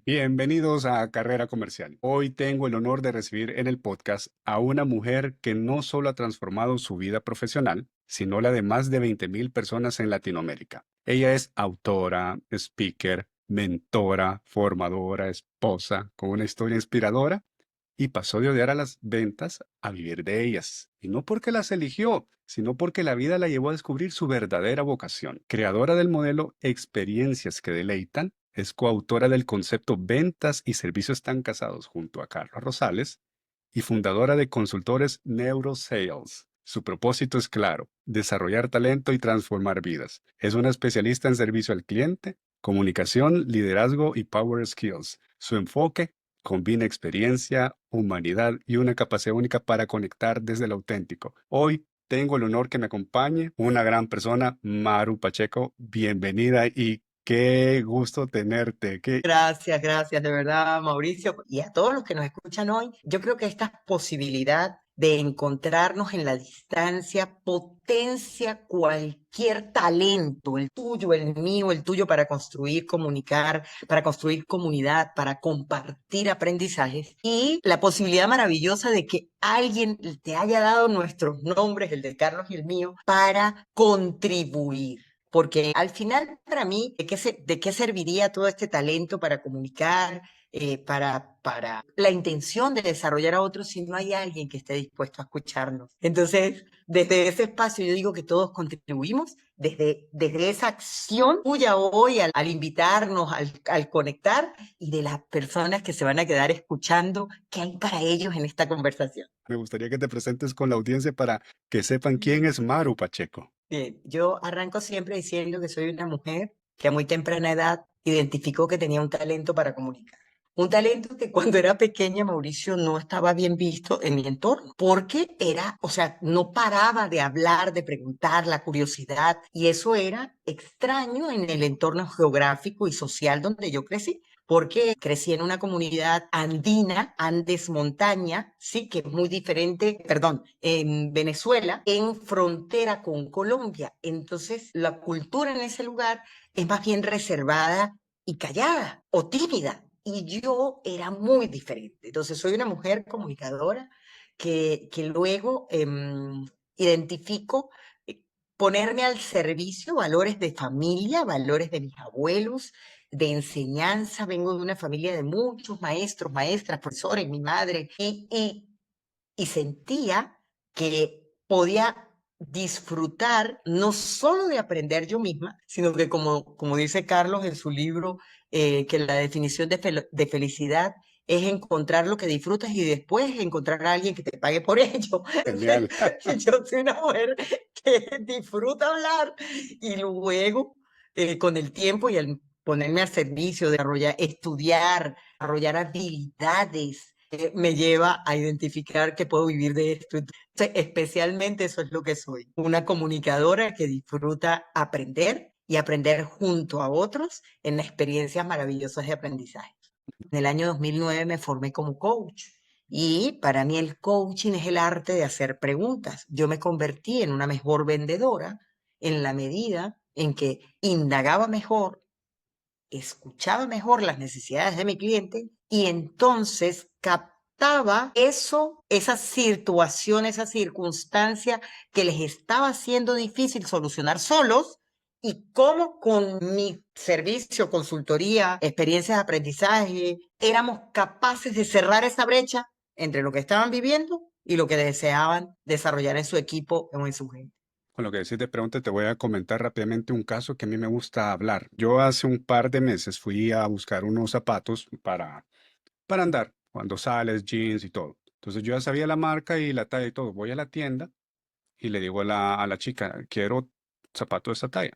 Bienvenidos a Carrera Comercial. Hoy tengo el honor de recibir en el podcast a una mujer que no solo ha transformado su vida profesional, sino la de más de 20,000 personas en Latinoamérica. Ella es autora, speaker, mentora, formadora, esposa, con una historia inspiradora y pasó de odiar a las ventas a vivir de ellas. Y no porque las eligió, sino porque la vida la llevó a descubrir su verdadera vocación. Creadora del modelo Experiencias que Deleitan, es coautora del concepto Ventas y Servicios Están Casados junto a Carlos Rosales y fundadora de consultores Neurosales. Su propósito es claro: desarrollar talento y transformar vidas. Es una especialista en servicio al cliente, comunicación, liderazgo y power skills. Su enfoque combina experiencia, humanidad y una capacidad única para conectar desde el auténtico. Hoy tengo el honor que me acompañe una gran persona, Maru Pacheco. Bienvenida y qué gusto tenerte. Gracias, de verdad, Mauricio, y a todos los que nos escuchan hoy. Yo creo que esta posibilidad de encontrarnos en la distancia potencia cualquier talento, el tuyo, el mío, el tuyo, para construir, comunicar, para construir comunidad, para compartir aprendizajes, y la posibilidad maravillosa de que alguien te haya dado nuestros nombres, el de Carlos y el mío, para contribuir. Porque al final, para mí, ¿de qué serviría todo este talento para comunicar, para la intención de desarrollar a otros si no hay alguien que esté dispuesto a escucharnos? Entonces, desde ese espacio yo digo que todos contribuimos, desde esa acción tuya hoy al invitarnos, al conectar, y de las personas que se van a quedar escuchando, qué hay para ellos en esta conversación. Me gustaría que te presentes con la audiencia para que sepan quién es Maru Pacheco. Bien, yo arranco siempre diciendo que soy una mujer que a muy temprana edad identificó que tenía un talento para comunicar. Un talento que cuando era pequeña, Mauricio, no estaba bien visto en mi entorno, porque era, o sea, no paraba de hablar, de preguntar, la curiosidad, y eso era extraño en el entorno geográfico y social donde yo crecí, porque crecí en una comunidad andina, Andes montaña, sí, que es muy diferente, perdón, en Venezuela, en frontera con Colombia. Entonces, la cultura en ese lugar es más bien reservada y callada o tímida. Y yo era muy diferente. Entonces, soy una mujer comunicadora que luego identifico ponerme al servicio, valores de familia, valores de mis abuelos, de enseñanza. Vengo de una familia de muchos maestros, maestras, profesores, mi madre, y sentía que podía disfrutar no solo de aprender yo misma, sino que como dice Carlos en su libro, que la definición de felicidad es encontrar lo que disfrutas y después encontrar a alguien que te pague por ello. Genial. Yo soy una mujer que disfruta hablar y luego, con el tiempo y al ponerme al servicio, desarrollar, estudiar, desarrollar habilidades, me lleva a identificar que puedo vivir de esto. Entonces, especialmente eso es lo que soy, una comunicadora que disfruta aprender y aprender junto a otros en experiencias maravillosas de aprendizaje. En el año 2009 me formé como coach, y para mí el coaching es el arte de hacer preguntas. Yo me convertí en una mejor vendedora en la medida en que indagaba mejor, escuchaba mejor las necesidades de mi cliente y entonces captaba eso, esa situación, esa circunstancia que les estaba haciendo difícil solucionar solos, y cómo con mi servicio, consultoría, experiencias de aprendizaje, éramos capaces de cerrar esa brecha entre lo que estaban viviendo y lo que deseaban desarrollar en su equipo o en su gente. Con lo que decís de pregunta, te voy a comentar rápidamente un caso que a mí me gusta hablar. Yo hace un par de meses fui a buscar unos zapatos para andar, cuando sales, jeans y todo. Entonces yo ya sabía la marca y la talla y todo. Voy a la tienda y le digo a la chica, quiero zapatos de esta talla.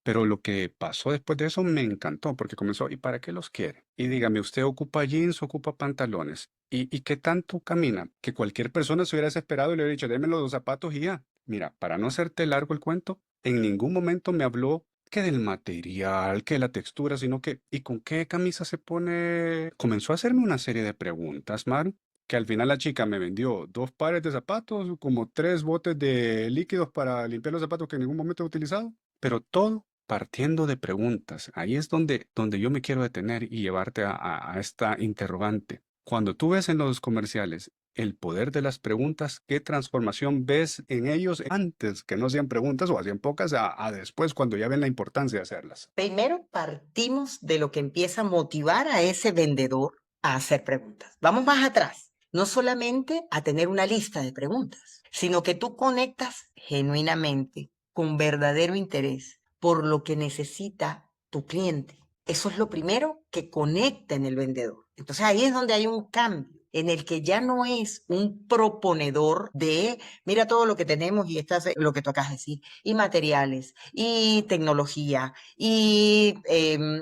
Pero lo que pasó después de eso me encantó, porque comenzó, ¿y para qué los quiere? Y dígame, ¿usted ocupa jeans, ocupa pantalones? ¿Y qué tanto camina? Que cualquier persona se hubiera desesperado y le hubiera dicho, déme los dos zapatos y ya. Mira, para no hacerte largo el cuento, en ningún momento me habló que del material, que de la textura, sino que, ¿y con qué camisa se pone? Comenzó a hacerme una serie de preguntas, Maru, que al final la chica me vendió dos pares de zapatos, como tres botes de líquidos para limpiar los zapatos que en ningún momento he utilizado, pero todo partiendo de preguntas. Ahí es donde yo me quiero detener y llevarte a esta interrogante. Cuando tú ves en los comerciales el poder de las preguntas, ¿qué transformación ves en ellos antes que no hacían preguntas o hacían pocas a después cuando ya ven la importancia de hacerlas? Primero partimos de lo que empieza a motivar a ese vendedor a hacer preguntas. Vamos más atrás, no solamente a tener una lista de preguntas, sino que tú conectas genuinamente, con verdadero interés, por lo que necesita tu cliente. Eso es lo primero que conecta en el vendedor. Entonces ahí es donde hay un cambio en el que ya no es un proponedor de, mira todo lo que tenemos y estás, lo que tú acabas de decir, y materiales, y tecnología, y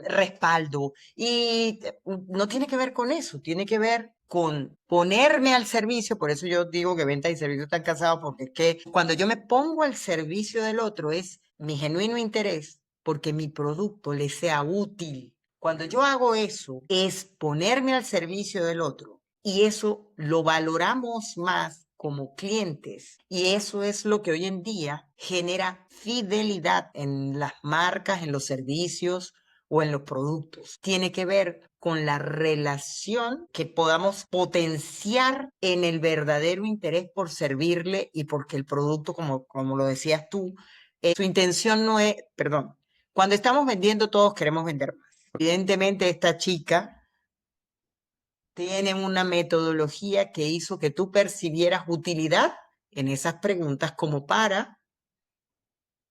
respaldo, y no tiene que ver con eso, tiene que ver con ponerme al servicio. Por eso yo digo que venta y servicio están casados, porque es que cuando yo me pongo al servicio del otro es mi genuino interés porque mi producto le sea útil. Cuando yo hago eso, es ponerme al servicio del otro y eso lo valoramos más como clientes. Y eso es lo que hoy en día genera fidelidad en las marcas, en los servicios o en los productos. Tiene que ver con la relación que podamos potenciar en el verdadero interés por servirle y porque el producto, como lo decías tú, su intención no es, perdón, cuando estamos vendiendo todos queremos vender más. Evidentemente esta chica tiene una metodología que hizo que tú percibieras utilidad en esas preguntas como para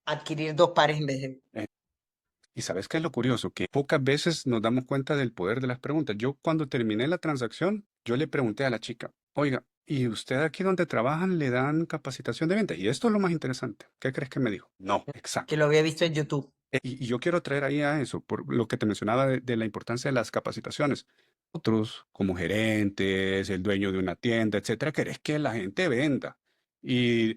adquirir 2 pares en vez de... Eh, Y sabes qué es lo curioso, que pocas veces nos damos cuenta del poder de las preguntas. Yo cuando terminé la transacción, yo le pregunté a la chica, oiga, ¿y usted aquí donde trabajan le dan capacitación de venta? Y esto es lo más interesante. ¿Qué crees que me dijo? No, exacto. que lo había visto en YouTube. Y yo quiero traer ahí a eso, por lo que te mencionaba de la importancia de las capacitaciones. Otros, como gerentes, el dueño de una tienda, etcétera, querés que la gente venda. Y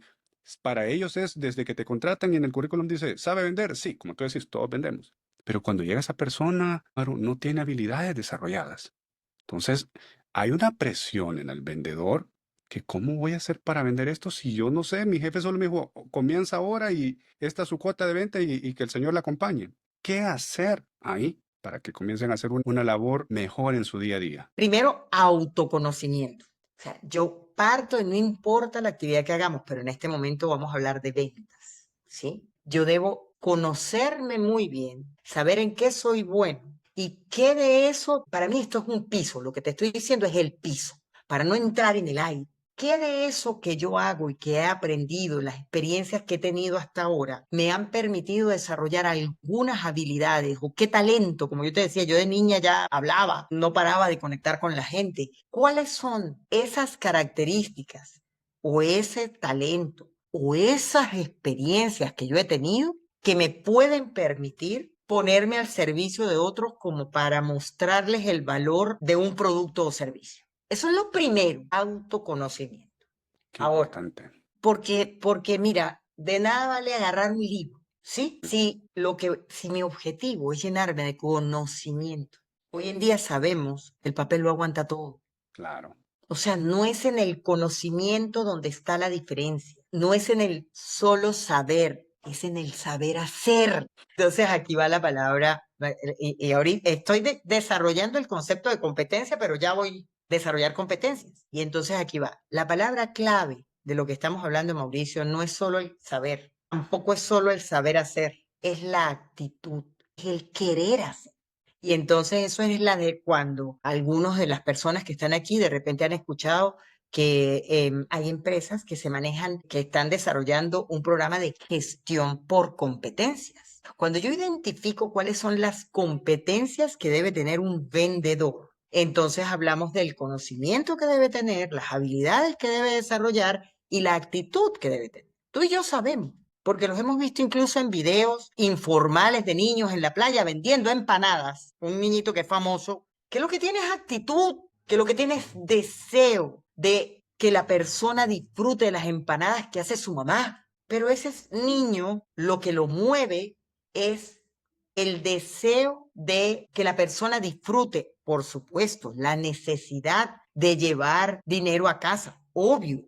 para ellos es desde que te contratan y en el currículum dice, ¿sabe vender? Sí, como tú decís, todos vendemos. Pero cuando llega esa persona, claro, no tiene habilidades desarrolladas. Entonces, hay una presión en el vendedor que ¿cómo voy a hacer para vender esto si yo no sé? Mi jefe solo me dijo, comienza ahora y esta es su cuota de venta y que el Señor la acompañe. ¿Qué hacer ahí para que comiencen a hacer una labor mejor en su día a día? Primero, autoconocimiento. O sea, yo parto y no importa la actividad que hagamos, pero en este momento vamos a hablar de ventas, ¿sí? Yo debo conocerme muy bien, saber en qué soy bueno y qué de eso, para mí esto es un piso, lo que te estoy diciendo es el piso, para no entrar en el aire. ¿Qué de eso que yo hago y que he aprendido, las experiencias que he tenido hasta ahora, me han permitido desarrollar algunas habilidades o qué talento? Como yo te decía, yo de niña ya hablaba, no paraba de conectar con la gente. ¿Cuáles son esas características o ese talento o esas experiencias que yo he tenido que me pueden permitir ponerme al servicio de otros como para mostrarles el valor de un producto o servicio? Eso es lo primero, autoconocimiento. Qué Ahora, importante. porque mira, de nada vale agarrar un libro, ¿sí? Si mi objetivo es llenarme de conocimiento. Hoy en día sabemos que el papel lo aguanta todo. Claro. O sea, no es en el conocimiento donde está la diferencia, no es en el solo saber, es en el saber hacer. Entonces aquí va la palabra, y ahorita estoy desarrollando el concepto de competencia, pero ya voy a desarrollar competencias. Y entonces aquí va, la palabra clave de lo que estamos hablando, Mauricio, no es solo el saber, tampoco es solo el saber hacer, es la actitud, es el querer hacer. Y entonces eso es la de cuando algunos de las personas que están aquí de repente han escuchado que hay empresas que se manejan, que están desarrollando un programa de gestión por competencias. Cuando yo identifico cuáles son las competencias que debe tener un vendedor, entonces hablamos del conocimiento que debe tener, las habilidades que debe desarrollar y la actitud que debe tener. Tú y yo sabemos, porque los hemos visto incluso en videos informales de niños en la playa vendiendo empanadas. Un niñito que es famoso, que lo que tiene es actitud, que lo que tiene es deseo de que la persona disfrute de las empanadas que hace su mamá. Pero ese niño lo que lo mueve es el deseo de que la persona disfrute, por supuesto, la necesidad de llevar dinero a casa, obvio.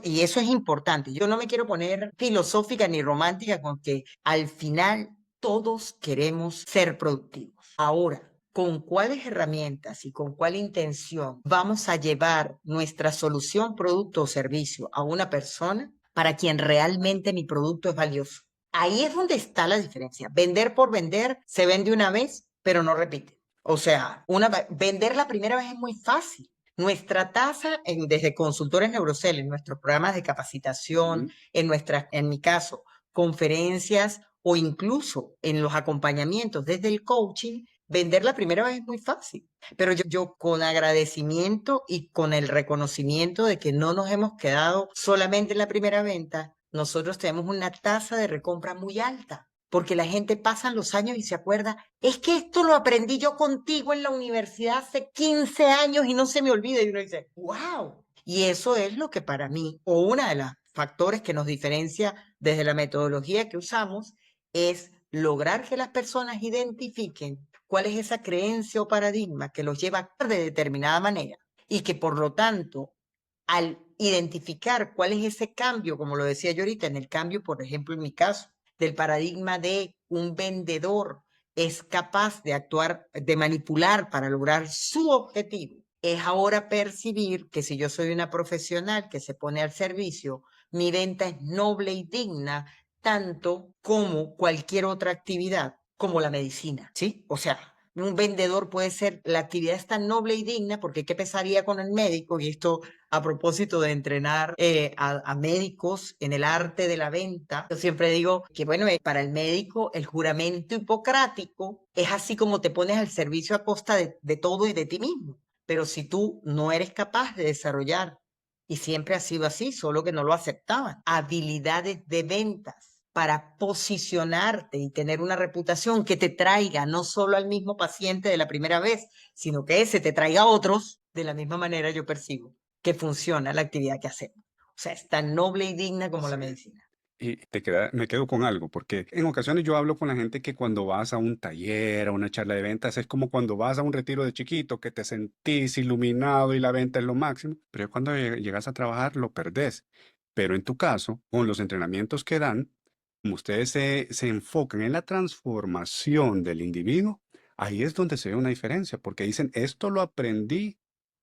Y eso es importante. Yo no me quiero poner filosófica ni romántica con que al final Todos queremos ser productivos. Ahora, ¿con cuáles herramientas y con cuál intención vamos a llevar nuestra solución, producto o servicio a una persona para quien realmente mi producto es valioso? Ahí es donde está la diferencia. Vender por vender se vende una vez, pero no repite. O sea, vender la primera vez es muy fácil. Nuestra tasa desde consultores Neurocel, en nuestros programas de capacitación, Ujú. en mi caso, conferencias o incluso en los acompañamientos desde el coaching, vender la primera vez es muy fácil. Pero yo con agradecimiento y con el reconocimiento de que no nos hemos quedado solamente en la primera venta, nosotros tenemos una tasa de recompra muy alta. Porque la gente pasa los años y se acuerda, es que esto lo aprendí yo contigo en la universidad hace 15 años y no se me olvida. Y uno dice, wow. Y eso es lo que para mí, o una de las factores que nos diferencia desde la metodología que usamos, es lograr que las personas identifiquen cuál es esa creencia o paradigma que los lleva a actuar de determinada manera y que por lo tanto, al identificar cuál es ese cambio, como lo decía yo ahorita, en el cambio, por ejemplo, en mi caso, del paradigma de un vendedor es capaz de actuar, de manipular para lograr su objetivo, es ahora percibir que si yo soy una profesional que se pone al servicio, mi venta es noble y digna tanto como cualquier otra actividad, como la medicina, ¿sí? O sea, un vendedor puede ser, la actividad es tan noble y digna porque ¿qué pesaría con el médico? Y esto a propósito de entrenar a médicos en el arte de la venta. Yo siempre digo que, bueno, para el médico el juramento hipocrático es así como te pones al servicio a costa de todo y de ti mismo. Pero si tú no eres capaz de desarrollar, y siempre ha sido así, solo que no lo aceptaban, habilidades de ventas para posicionarte y tener una reputación que te traiga no solo al mismo paciente de la primera vez, sino que ese te traiga a otros, de la misma manera yo percibo que funciona la actividad que hacemos. O sea, es tan noble y digna como la Sí. medicina. Y me quedo con algo, porque en ocasiones yo hablo con la gente que cuando vas a un taller, a una charla de ventas, es como cuando vas a un retiro de chiquito, que te sentís iluminado y la venta es lo máximo, pero ya cuando llegas a trabajar lo perdés. Pero en tu caso, con los entrenamientos que dan, como ustedes se enfocan en la transformación del individuo, ahí es donde se ve una diferencia, porque dicen, esto lo aprendí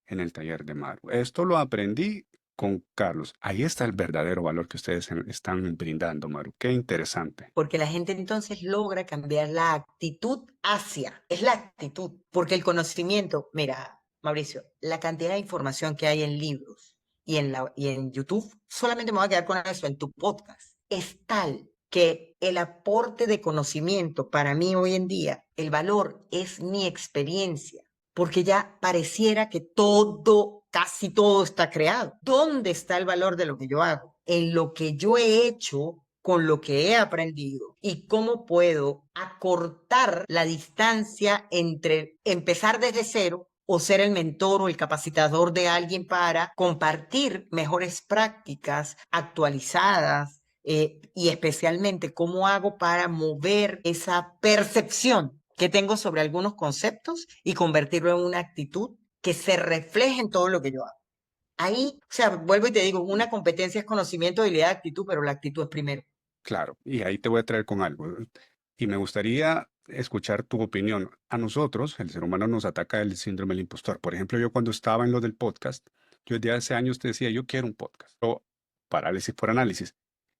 en el taller de Maru, esto lo aprendí con Carlos. Ahí está el verdadero valor que ustedes están brindando, Maru. Qué interesante. Porque la gente entonces logra cambiar la actitud hacia, es la actitud, porque el conocimiento, mira, Mauricio, la cantidad de información que hay en libros y en YouTube, solamente me voy a quedar con eso, en tu podcast, es tal que el aporte de conocimiento para mí hoy en día, el valor es mi experiencia, porque ya pareciera que todo, casi todo está creado. ¿Dónde está el valor de lo que yo hago? En lo que yo he hecho con lo que he aprendido y cómo puedo acortar la distancia entre empezar desde cero o ser el mentor o el capacitador de alguien para compartir mejores prácticas actualizadas, y especialmente cómo hago para mover esa percepción que tengo sobre algunos conceptos y convertirlo en una actitud que se refleje en todo lo que yo hago. Ahí, o sea, vuelvo y te digo, una competencia es conocimiento, habilidad, actitud, pero la actitud es primero. Claro, y ahí te voy a traer con algo. Y me gustaría escuchar tu opinión. A nosotros, el ser humano nos ataca el síndrome del impostor. Por ejemplo, yo cuando estaba en lo del podcast, yo desde hace años te decía, yo quiero un podcast. O parálisis por análisis.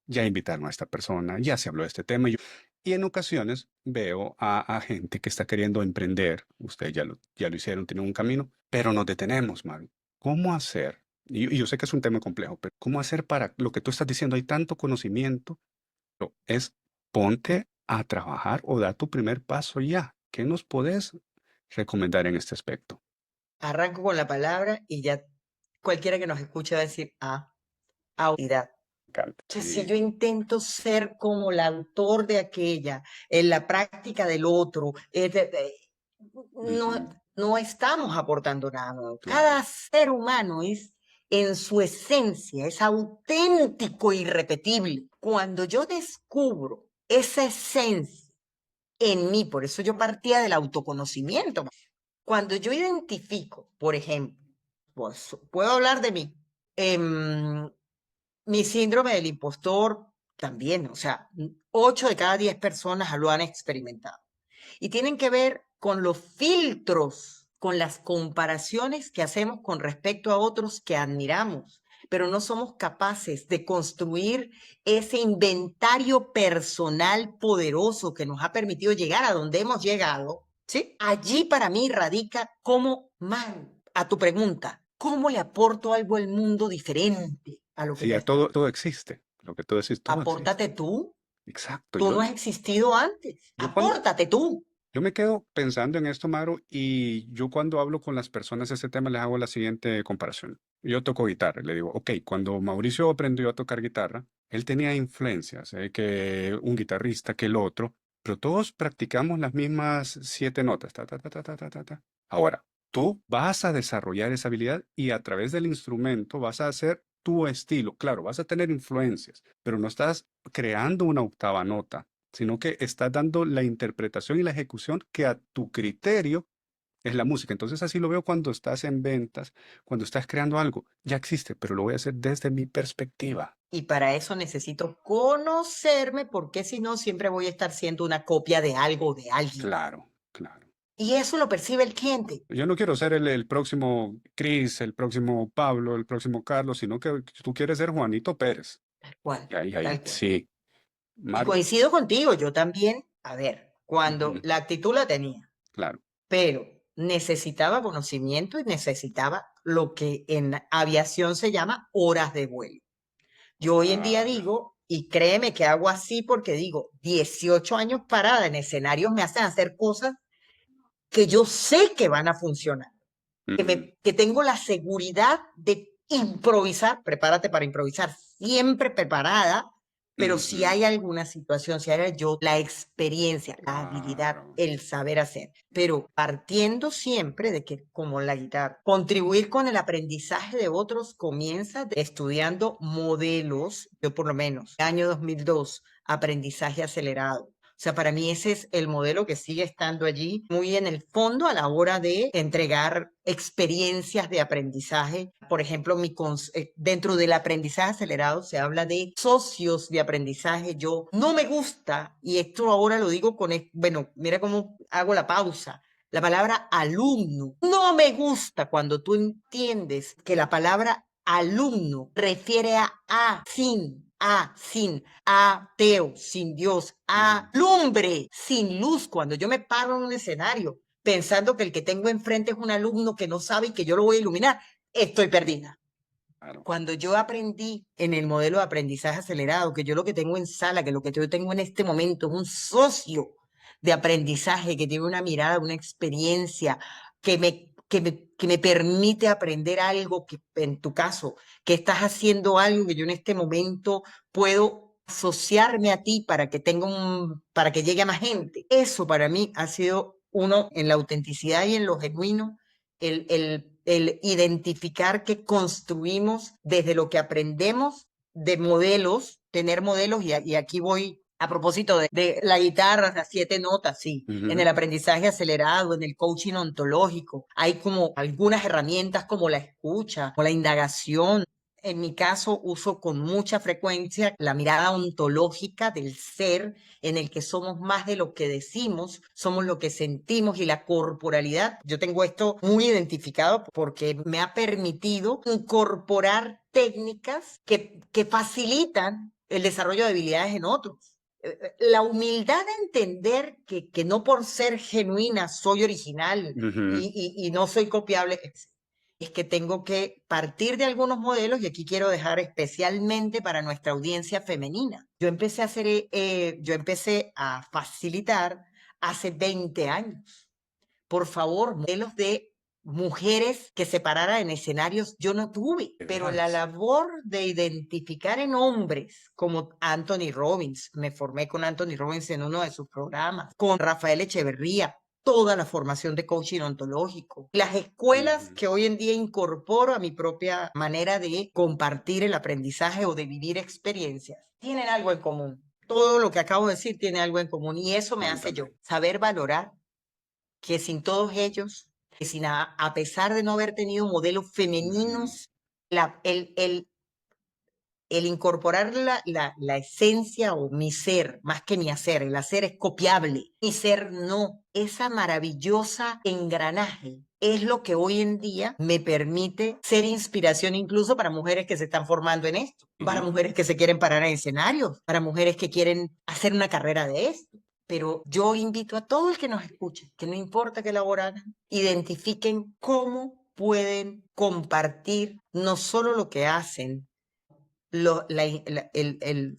Ya invitaron a esta persona, ya se habló de este tema. Y en ocasiones veo a gente que está queriendo emprender. Ustedes ya lo hicieron, tienen un camino, pero nos detenemos, Maru. ¿Cómo hacer? Y yo sé que es un tema complejo, pero ¿cómo hacer para lo que tú estás diciendo? Hay tanto conocimiento, es ponte a trabajar o da tu primer paso ya. ¿Qué nos podés recomendar en este aspecto? Arranco con la palabra y ya cualquiera que nos escuche va a decir, autoridad. Me encanta. Entonces, si Sí. yo intento ser como el autor de aquella, en la práctica del otro, no, Ujú. no estamos aportando nada nuevo. Claro. Cada ser humano es, en su esencia, es auténtico e irrepetible. Cuando yo descubro esa esencia en mí, por eso yo partía del autoconocimiento. Cuando yo identifico, por ejemplo, pues, puedo hablar de mí, mi síndrome del impostor también, o sea, 8 de cada 10 personas lo han experimentado. Y tienen que ver con los filtros, con las comparaciones que hacemos con respecto a otros que admiramos, pero no somos capaces de construir ese inventario personal poderoso que nos ha permitido llegar a donde hemos llegado. ¿Sí? Allí para mí radica cómo, man, a tu pregunta, ¿cómo le aporto algo al mundo diferente a lo que Sí, ya ya está? todo existe. Lo que tú decís, todo Apórtate existe. tú. Exacto. Tú no has existido antes. Yo cuando, Apórtate tú. yo me quedo pensando en esto, Maru, y yo cuando hablo con las personas de ese tema les hago la siguiente comparación. Yo toco guitarra y le digo, ok, cuando Mauricio aprendió a tocar guitarra, él tenía influencias, que un guitarrista, que el otro, pero todos practicamos las mismas 7 notas. Ta, ta, ta, ta, ta, ta, ta, ta. Ahora, tú vas a desarrollar esa habilidad y a través del instrumento vas a hacer tu estilo. Claro, vas a tener influencias, pero no estás creando una octava nota, sino que estás dando la interpretación y la ejecución que a tu criterio es la música. Entonces así lo veo cuando estás en ventas, cuando estás creando algo. Ya existe, pero lo voy a hacer desde mi perspectiva. Y para eso necesito conocerme, porque si no, siempre voy a estar siendo una copia de algo o de alguien. Claro, claro. Y eso lo percibe el cliente. Yo no quiero ser el próximo Chris, el próximo Pablo, el próximo Carlos, sino que tú quieres ser Juanito Pérez. Tal cual, Y ahí, tal cual. sí, Y Maru. coincido contigo, yo también, a ver, cuando Ujú, la actitud la tenía, claro. pero necesitaba conocimiento y necesitaba lo que en aviación se llama horas de vuelo. Yo hoy en día Claro. digo, y créeme que hago así porque digo, 18 años parada en escenarios me hacen hacer cosas que yo sé que van a funcionar, Ujú, que tengo la seguridad de improvisar, prepárate para improvisar, siempre preparada, pero si ujú, hay alguna situación, si hay yo, la experiencia, la habilidad, claro. el saber hacer, pero partiendo siempre de que, como la guitarra, contribuir con el aprendizaje de otros comienza estudiando modelos, yo por lo menos, año 2002, aprendizaje acelerado. O sea, para mí ese es el modelo que sigue estando allí, muy en el fondo a la hora de entregar experiencias de aprendizaje. Por ejemplo, dentro del aprendizaje acelerado se habla de socios de aprendizaje. Yo no me gusta, y esto ahora lo digo bueno, mira cómo hago la pausa. La palabra alumno. No me gusta cuando tú entiendes que la palabra alumno refiere sin, ateo, sin Dios, Ujú, a lumbre, sin luz. Cuando yo me paro en un escenario pensando que el que tengo enfrente es un alumno que no sabe y que yo lo voy a iluminar, estoy perdida. claro. Cuando yo aprendí en el modelo de aprendizaje acelerado, que yo lo que tengo en sala, que lo que yo tengo en este momento es un socio de aprendizaje que tiene una mirada, una experiencia que me permite aprender algo que, en tu caso, que estás haciendo algo que yo en este momento puedo asociarme a ti para que para que llegue a más gente. Eso para mí ha sido uno en la autenticidad y en lo genuino el identificar que construimos desde lo que aprendemos de modelos, tener modelos, y aquí voy a propósito de la guitarra, las 7 notas, sí, en el Ujú, aprendizaje acelerado, en el coaching ontológico, hay como algunas herramientas como la escucha o la indagación. En mi caso, uso con mucha frecuencia la mirada ontológica del ser, en el que somos más de lo que decimos, somos lo que sentimos y la corporalidad. Yo tengo esto muy identificado porque me ha permitido incorporar técnicas que facilitan el desarrollo de habilidades en otros. La humildad de entender que no por ser genuina soy original ujú, y no soy copiable, es que tengo que partir de algunos modelos, y aquí quiero dejar especialmente para nuestra audiencia femenina. Yo empecé a facilitar hace 20 años. Por favor, modelos de mujeres que se pararan en escenarios yo no tuve, de pero la veras. labor de identificar en hombres como Anthony Robbins, me formé con Anthony Robbins en uno de sus programas, con Rafael Echeverría, toda la formación de coaching ontológico, las escuelas Ujú, que hoy en día incorporo a mi propia manera de compartir el aprendizaje o de vivir experiencias, tienen algo en común. Todo lo que acabo de decir tiene algo en común, y eso me hace yo cuéntame. saber valorar que sin todos ellos, que a pesar de no haber tenido modelos Ujú, femeninos, la, el, el incorporar la esencia o mi ser, más que mi hacer, el hacer es copiable, mi ser no, esa maravillosa engranaje es lo que hoy en día me permite ser inspiración incluso para mujeres que se están formando en esto, para Ujú. mujeres que se quieren parar en escenarios, para mujeres que quieren hacer una carrera de esto. Pero yo invito a todo el que nos escuche, que no importa qué labor hagan, identifiquen cómo pueden compartir no solo lo que hacen,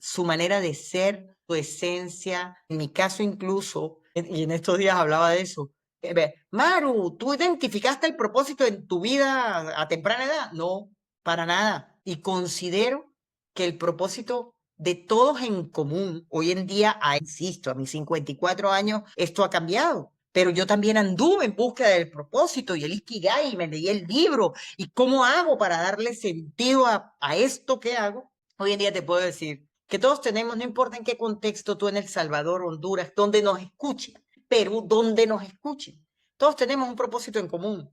su manera de ser, su esencia. En mi caso incluso, y en estos días hablaba de eso. Maru, ¿tú identificaste el propósito en tu vida a temprana edad? No, para nada. Y considero que el propósito de todos en común, hoy en día, insisto, a mis 54 años, esto ha cambiado. Pero yo también anduve en búsqueda del propósito y el Ikigai, y me leí el libro y cómo hago para darle sentido a esto que hago. Hoy en día te puedo decir que todos tenemos, no importa en qué contexto, tú en El Salvador, Honduras, donde nos escuchen, Perú, donde nos escuchen, todos tenemos un propósito en común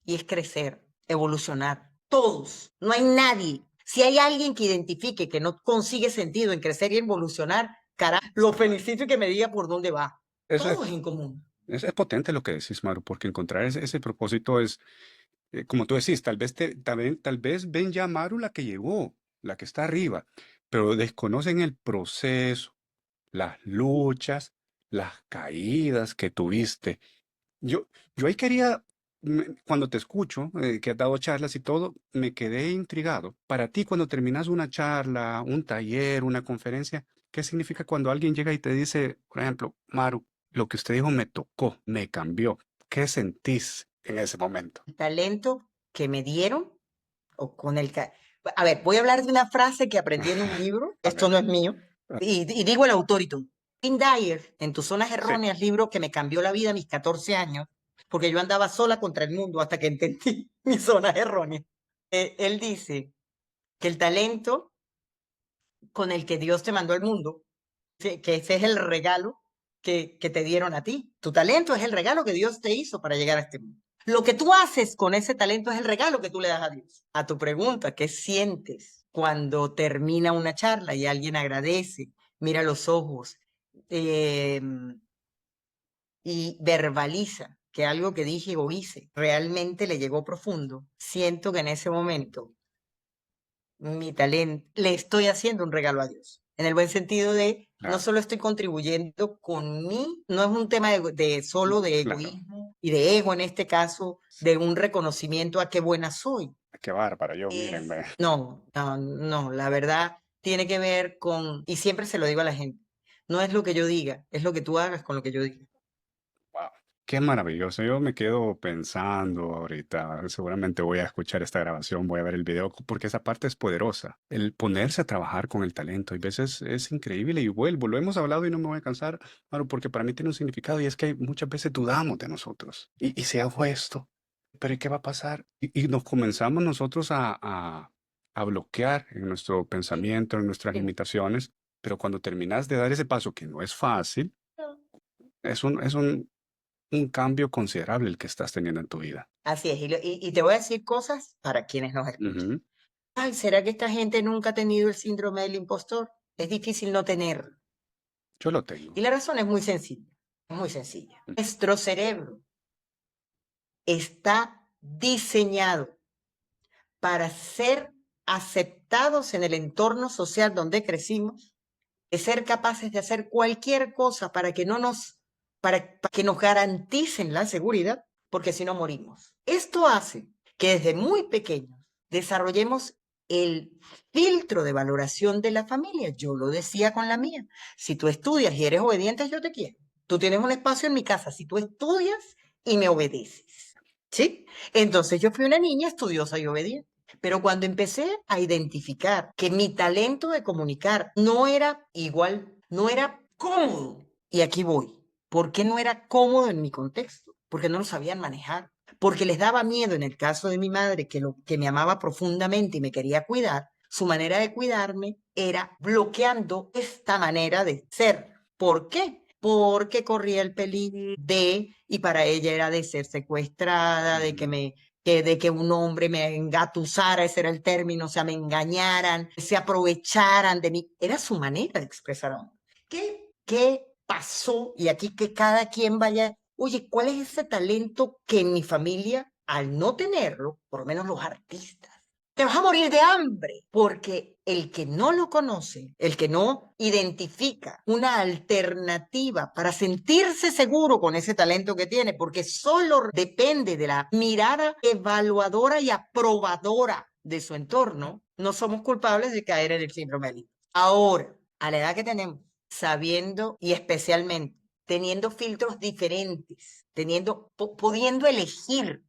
y es crecer, evolucionar. Todos, no hay nadie. Si hay alguien que identifique que no consigue sentido en crecer y evolucionar, carajo, lo felicito y que me diga por dónde va. Eso Todos en común. es potente lo que decís, Maru, porque encontrar ese propósito es, como tú decís, tal vez ven ya a Maru la que llegó, la que está arriba, pero desconocen el proceso, las luchas, las caídas que tuviste. Yo, yo ahí quería, cuando te escucho, que has dado charlas y todo, me quedé intrigado. Para ti, cuando terminas una charla, un taller, una conferencia, ¿qué significa cuando alguien llega y te dice, por ejemplo, Maru, lo que usted dijo me tocó, me cambió? ¿Qué sentís en ese momento? El talento que me dieron o con el... A ver, voy a hablar de una frase que aprendí en un libro, A esto ver, no es mío, y digo el autor y todo. Tim Dyer, en Tus Zonas sí, Erróneas, libro que me cambió la vida a mis 14 años, porque yo andaba sola contra el mundo hasta que entendí mis zonas erróneas. Él dice que el talento con el que Dios te mandó al mundo, que ese es el regalo que te dieron a ti. Tu talento es el regalo que Dios te hizo para llegar a este mundo. Lo que tú haces con ese talento es el regalo que tú le das a Dios. A tu pregunta, ¿qué sientes cuando termina una charla y alguien agradece, mira los ojos eh, y verbaliza que algo que dije o hice realmente le llegó profundo? Siento que en ese momento mi talento, le estoy haciendo un regalo a Dios. En el buen sentido de, no claro, solo estoy contribuyendo con mí, no es un tema de solo de claro. egoísmo y de ego en este caso, de un reconocimiento a qué buena soy. Qué bárbaro, yo, mírenme. No, no, no, la verdad tiene que ver con, y siempre se lo digo a la gente, no es lo que yo diga, es lo que tú hagas con lo que yo diga. Wow, qué maravilloso. Yo me quedo pensando ahorita, seguramente voy a escuchar esta grabación, voy a ver el video, porque esa parte es poderosa. El ponerse a trabajar con el talento, y veces es increíble y vuelvo, lo hemos hablado y no me voy a cansar, Maru, porque para mí tiene un significado y es que muchas veces dudamos de nosotros. Y si hago esto, pero ¿y qué va a pasar? Y nos comenzamos nosotros a bloquear en nuestro Sí, pensamiento, en nuestras sí. limitaciones, pero cuando terminas de dar ese paso, que no es fácil, es un cambio considerable el que estás teniendo en tu vida. Así es, y te voy a decir cosas para quienes nos escuchan. Ujú. Ay, ¿será que esta gente nunca ha tenido el síndrome del impostor? Es difícil no tenerlo. Yo lo Y tengo. la razón es muy sencilla, es muy sencilla. Mm. Nuestro cerebro está diseñado para ser aceptados en el entorno social donde crecimos, de ser capaces de hacer cualquier cosa para que no nos, para que nos garanticen la seguridad, porque si no morimos. Esto hace que desde muy pequeños desarrollemos el filtro de valoración de la familia. Yo lo decía con la mía. Si tú estudias y eres obediente, yo te quiero. Tú tienes un espacio en mi casa. Si tú estudias y me obedeces. ¿Sí? Entonces yo fui una niña estudiosa y obediente. Pero cuando empecé a identificar que mi talento de comunicar no era igual, no era cómodo, y aquí voy, ¿por qué no era cómodo en mi contexto? Porque no lo sabían manejar, porque les daba miedo en el caso de mi madre, que me amaba profundamente y me quería cuidar, su manera de cuidarme era bloqueando esta manera de ser. ¿Por qué? Porque corría el peligro de, y para ella era de ser secuestrada, de que Ujú. me de que un hombre me engatusara, ese era el término, o sea, me engañaran, se aprovecharan de mí. Era su manera de expresar amor. ¿Qué pasó? Y aquí que cada quien vaya, oye, ¿cuál es ese talento que en mi familia, al no tenerlo, por lo menos los artistas, te vas a morir de hambre? Porque el que no lo conoce, el que no identifica una alternativa para sentirse seguro con ese talento que tiene, porque solo depende de la mirada evaluadora y aprobadora de su entorno, no somos culpables de caer en el síndrome de Edipo. Ahora, a la edad que tenemos, sabiendo y especialmente teniendo filtros diferentes, pudiendo elegir,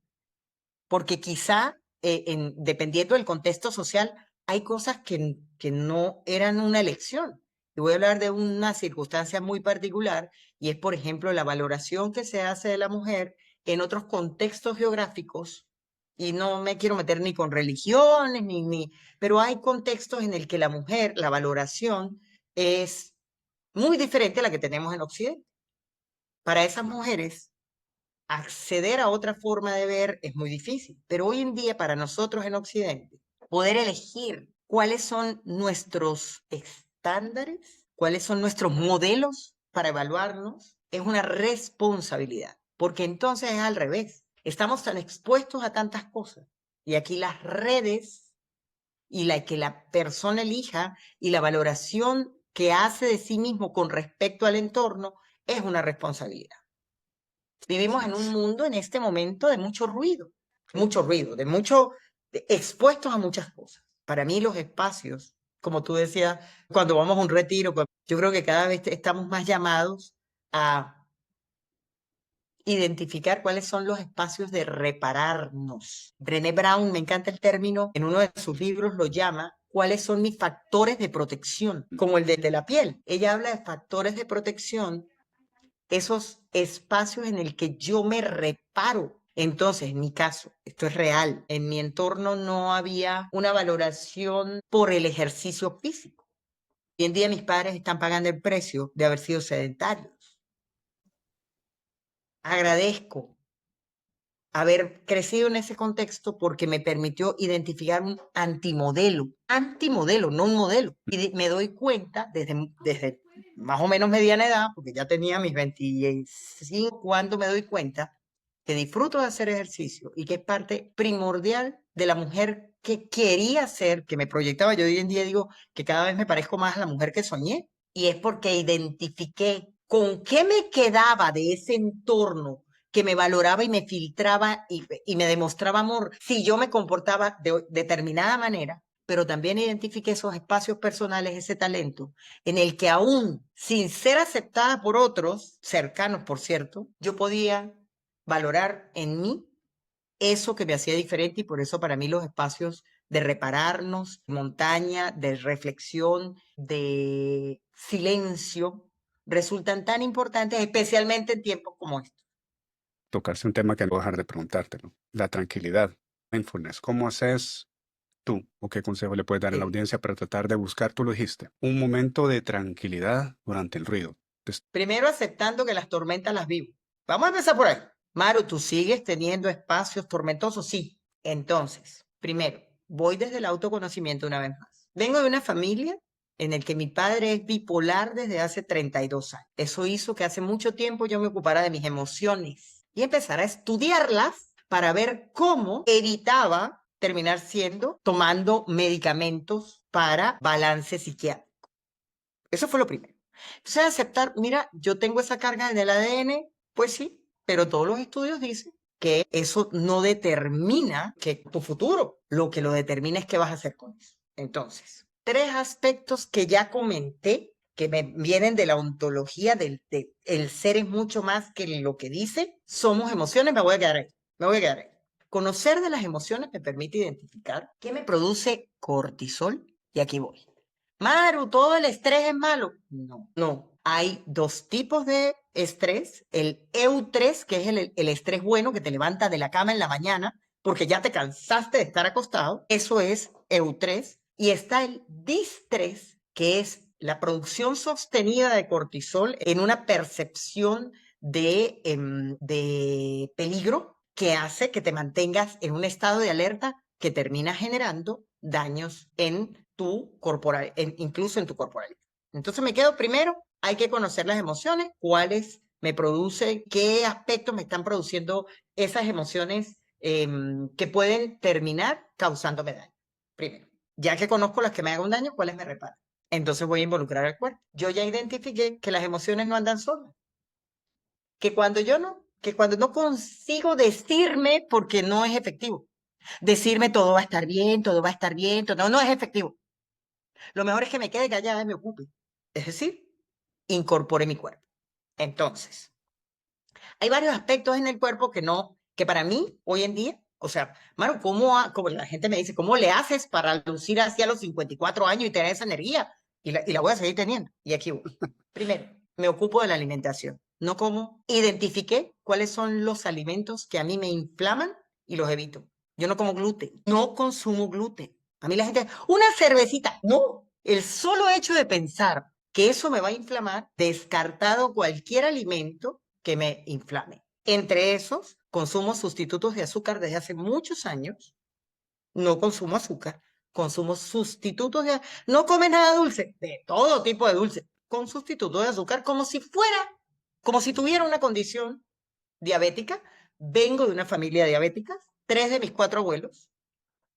porque quizá dependiendo del contexto social, hay cosas que no eran una elección. Y voy a hablar de una circunstancia muy particular, y es, por ejemplo, la valoración que se hace de la mujer en otros contextos geográficos, y no me quiero meter ni con religiones, pero hay contextos en el que la mujer, la valoración es muy diferente a la que tenemos en Occidente. Para esas mujeres, acceder a otra forma de ver es muy difícil, pero hoy en día para nosotros en Occidente, poder elegir cuáles son nuestros estándares, cuáles son nuestros modelos para evaluarnos, es una responsabilidad, porque entonces es al revés. Estamos tan expuestos a tantas cosas y aquí las redes y que la persona elija y la valoración que hace de sí mismo con respecto al entorno es una responsabilidad. Vivimos en un mundo en este momento de mucho ruido, expuestos a muchas cosas. Para mí los espacios, como tú decías, cuando vamos a un retiro, yo creo que cada vez estamos más llamados a identificar cuáles son los espacios de repararnos. Brené Brown, me encanta el término, en uno de sus libros lo llama cuáles son mis factores de protección, como el de la piel. Ella habla de factores de protección, esos espacios en el que yo me reparo. Entonces, en mi caso, esto es real, en mi entorno no había una valoración por el ejercicio físico. Hoy en día mis padres están pagando el precio de haber sido sedentarios. Agradezco haber crecido en ese contexto porque me permitió identificar un antimodelo, no un modelo. Y me doy cuenta desde más o menos mediana edad, porque ya tenía mis 25, cuando me doy cuenta que disfruto de hacer ejercicio y que es parte primordial de la mujer que quería ser, que me proyectaba. Yo hoy en día digo que cada vez me parezco más a la mujer que soñé. Y es porque identifiqué con qué me quedaba de ese entorno que me valoraba y me filtraba y me demostraba amor si yo me comportaba de determinada manera, pero también identifiqué esos espacios personales, ese talento, en el que aún sin ser aceptada por otros, cercanos por cierto, yo podía valorar en mí eso que me hacía diferente, y por eso para mí los espacios de repararnos, montaña, de reflexión, de silencio, resultan tan importantes, especialmente en tiempos como estos. Tocarse un tema que no voy a dejar de preguntártelo. La tranquilidad, mindfulness. ¿Cómo haces tú o qué consejo le puedes dar a la audiencia para tratar de buscar, tú lo dijiste, un momento de tranquilidad durante el ruido? Primero aceptando que las tormentas las vivo. Vamos a empezar por ahí. Maru, ¿tú sigues teniendo espacios tormentosos? Sí. Entonces, primero, voy desde el autoconocimiento una vez más. Vengo de una familia en el que mi padre es bipolar desde hace 32 años. Eso hizo que hace mucho tiempo yo me ocupara de mis emociones y empezara a estudiarlas para ver cómo evitaba terminar tomando medicamentos para balance psiquiátrico. Eso fue lo primero. Entonces, aceptar, mira, yo tengo esa carga en el ADN, pues sí, pero todos los estudios dicen que eso no determina que tu futuro, lo que lo determina es qué vas a hacer con eso. Entonces, tres aspectos que ya comenté, que me vienen de la ontología el ser es mucho más que lo que dice, somos emociones, me voy a quedar ahí, me voy a quedar ahí. Conocer de las emociones me permite identificar qué me produce cortisol, y aquí voy. Maru, ¿todo el estrés es malo? No, no. Hay dos tipos de estrés. El eustrés, que es el estrés bueno que te levanta de la cama en la mañana porque ya te cansaste de estar acostado. Eso es eustrés. Y está el distrés, que es la producción sostenida de cortisol en una percepción de peligro, que hace que te mantengas en un estado de alerta que termina generando daños en tu corporal, incluso en tu corporalidad. Entonces me quedo primero, hay que conocer las emociones, cuáles me producen, qué aspectos me están produciendo esas emociones que pueden terminar causándome daño. Primero, ya que conozco las que me hagan daño, ¿cuáles me reparan? Entonces voy a involucrar al cuerpo. Yo ya identifiqué que las emociones no andan solas, que cuando no consigo decirme porque no es efectivo. Decirme todo va a estar bien, todo va a estar bien, todo, no, no es efectivo. Lo mejor es que me quede callada y me ocupe. Es decir, incorpore mi cuerpo. Entonces, hay varios aspectos en el cuerpo que no, que para mí hoy en día, o sea, Maru, como la gente me dice, ¿cómo le haces para lucir hacia los 54 años y tener esa energía? Y la voy a seguir teniendo. Y aquí voy. Primero, me ocupo de la alimentación. No como, identifiqué cuáles son los alimentos que a mí me inflaman y los evito. Yo no como gluten, no consumo gluten. A mí la gente, una cervecita, no. El solo hecho de pensar que eso me va a inflamar, descartado cualquier alimento que me inflame. Entre esos, consumo sustitutos de azúcar desde hace muchos años. No consumo azúcar, consumo sustitutos de azúcar. No come nada dulce, de todo tipo de dulce, con sustitutos de azúcar, como si tuviera una condición diabética. Vengo de una familia diabética, 3 de mis 4 abuelos,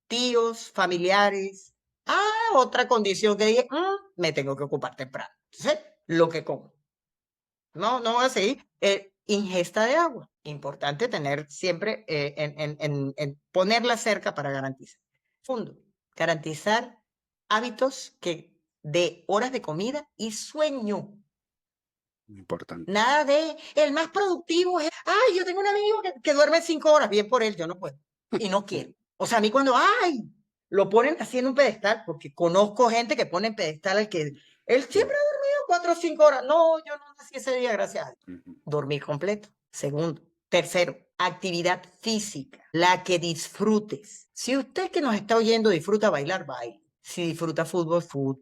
tíos, familiares. Otra condición que dije, me tengo que ocupar temprano. Entonces, lo que como. No, no voy a seguir. Ingesta de agua. Importante tener siempre ponerla cerca para garantizar. Segundo, garantizar hábitos de horas de comida y sueño. Importante. Nada de el más productivo es, yo tengo un amigo que duerme 5 horas, bien por él, yo no puedo. Y no quiero. O sea, a mí cuando, lo ponen así en un pedestal, porque conozco gente que pone en pedestal al que él siempre ha dormido 4 o 5 horas. No, yo no nací ese día, gracias a Dios. Ujú. Dormir completo. Segundo. Tercero, actividad física, la que disfrutes. Si usted que nos está oyendo disfruta bailar, baile. Si disfruta fútbol, fútbol.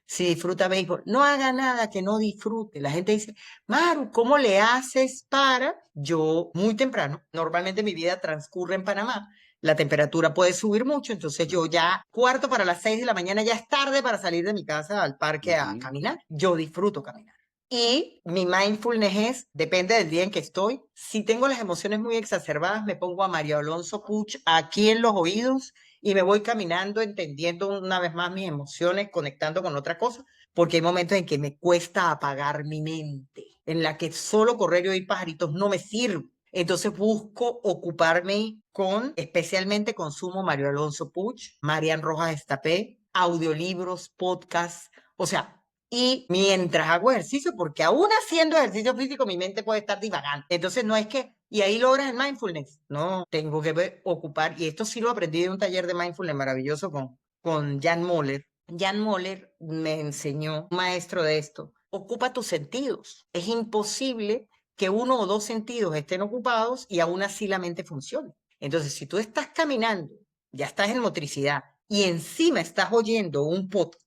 Si disfruta béisbol, no haga nada que no disfrute. La gente dice, Maru, ¿cómo le haces para? Yo, muy temprano, normalmente mi vida transcurre en Panamá, la temperatura puede subir mucho, entonces yo ya, cuarto para las 6 de la mañana, ya es tarde para salir de mi casa al parque a Ujú. caminar. Yo disfruto caminar. Y mi mindfulness depende del día en que estoy. Si tengo las emociones muy exacerbadas, me pongo a Mario Alonso Puch aquí en los oídos y me voy caminando, entendiendo una vez más mis emociones, conectando con otra cosa, porque hay momentos en que me cuesta apagar mi mente, en la que solo correr y oír pajaritos no me sirve. Entonces busco ocuparme especialmente consumo Mario Alonso Puch, Marian Rojas Estapé, audiolibros, podcasts, o sea, y mientras hago ejercicio, porque aún haciendo ejercicio físico, mi mente puede estar divagando. Entonces, no es que, y ahí logras el mindfulness. No, tengo que ocupar, y esto sí lo aprendí de un taller de mindfulness maravilloso con Jan Moller. Jan Moller me enseñó, un maestro de esto, ocupa tus sentidos. Es imposible que 1 o 2 sentidos estén ocupados y aún así la mente funcione. Entonces, si tú estás caminando, ya estás en motricidad y encima estás oyendo un podcast,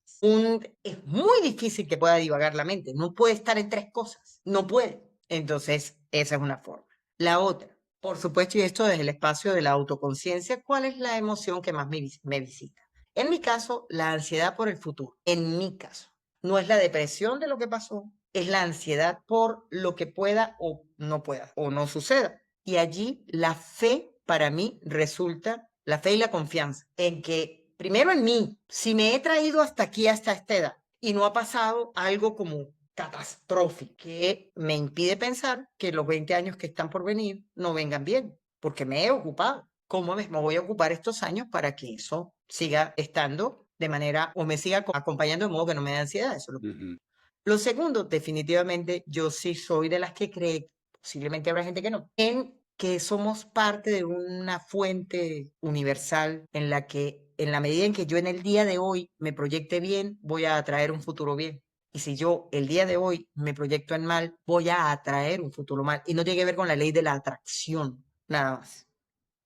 es muy difícil que pueda divagar la mente. No puede estar en 3 cosas. No puede. Entonces, esa es una forma. La otra, por supuesto, y esto desde el espacio de la autoconciencia, ¿cuál es la emoción que más me visita? En mi caso, la ansiedad por el futuro. En mi caso, no es la depresión de lo que pasó, es la ansiedad por lo que pueda o no suceda. Y allí la fe para mí resulta, la fe y la confianza en que, primero en mí, si me he traído hasta aquí, hasta esta edad, y no ha pasado algo como catastrófico que me impide pensar que los 20 años que están por venir no vengan bien, porque me he ocupado. ¿Cómo me voy a ocupar estos años para que eso siga estando de manera o me siga acompañando de modo que no me dé ansiedad? Eso es lo primero. Ujú. Lo segundo, definitivamente, yo sí soy de las que cree, posiblemente habrá gente que no, en que somos parte de una fuente universal en la que, en la medida en que yo en el día de hoy me proyecte bien, voy a atraer un futuro bien. Y si yo el día de hoy me proyecto en mal, voy a atraer un futuro mal. Y no tiene que ver con la ley de la atracción, nada más.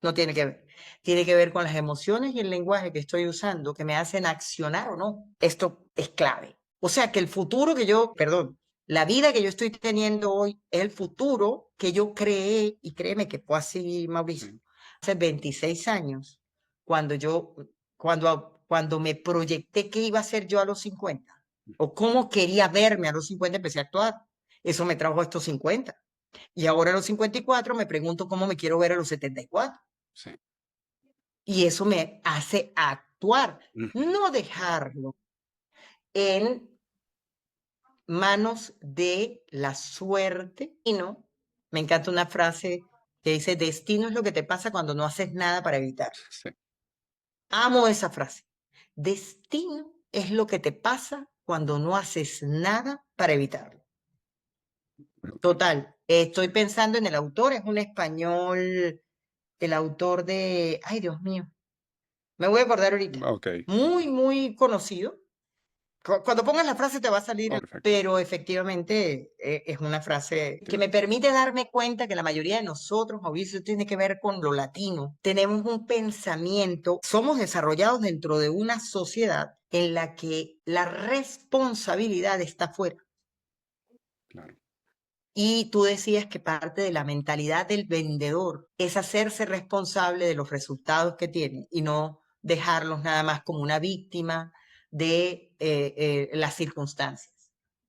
No tiene que ver. Tiene que ver con las emociones y el lenguaje que estoy usando que me hacen accionar o no. Esto es clave. O sea que el futuro que yo, perdón, La vida que yo estoy teniendo hoy es el futuro que yo creé, y créeme que fue así, Mauricio, Sí. hace 26 años, cuando me proyecté qué iba a ser yo a los 50, o cómo quería verme a los 50, empecé a actuar. Eso me trajo a estos 50. Y ahora a los 54 me pregunto cómo me quiero ver a los 74. Sí. Y eso me hace actuar, Ujú. no dejarlo en manos de la suerte. Y no, me encanta una frase que dice, destino es lo que te pasa cuando no haces nada para evitar. Sí. Amo esa frase. Destino es lo que te pasa cuando no haces nada para evitarlo. Ok. Total, Sí. estoy pensando en el autor, es un español, el autor de, ay Dios mío, me voy a acordar ahorita, Ok. muy, muy conocido. Cuando pongas la frase te va a salir, Oh, perfecto. pero efectivamente es una frase que me permite darme cuenta que la mayoría de nosotros, Mauricio, tiene que ver con lo latino. Tenemos un pensamiento, somos desarrollados dentro de una sociedad en la que la responsabilidad está fuera. Claro. Y tú decías que parte de la mentalidad del vendedor es hacerse responsable de los resultados que tiene y no dejarlos nada más como una víctima de las circunstancias.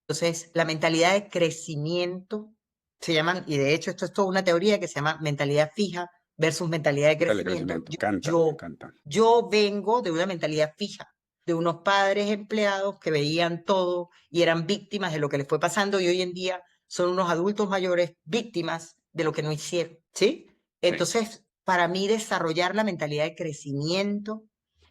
Entonces, la mentalidad de crecimiento se llaman, y de hecho esto es toda una teoría que se llama mentalidad fija versus mentalidad de crecimiento. Telecrecimiento. Canta, me Yo, encanta. yo vengo de una mentalidad fija, de unos padres empleados que veían todo y eran víctimas de lo que les fue pasando y hoy en día son unos adultos mayores víctimas de lo que no hicieron, ¿sí? Sí. Entonces, para mí desarrollar la mentalidad de crecimiento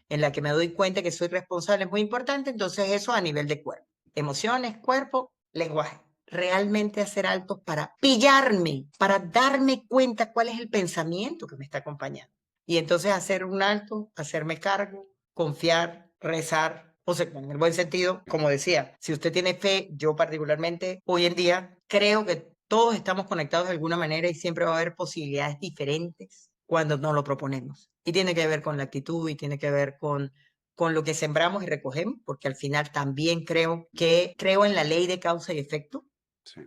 en la que me doy cuenta que soy responsable es muy importante, entonces eso a nivel de cuerpo, emociones, cuerpo, lenguaje. Realmente hacer altos para pillarme, para darme cuenta cuál es el pensamiento que me está acompañando. Y entonces hacer un alto, hacerme cargo, confiar, rezar, o sea, en el buen sentido, como decía, si usted tiene fe, yo particularmente hoy en día creo que todos estamos conectados de alguna manera y siempre va a haber posibilidades diferentes cuando nos lo proponemos. Y tiene que ver con la actitud y tiene que ver con lo que sembramos y recogemos, porque al final también creo en la ley de causa y efecto Sí.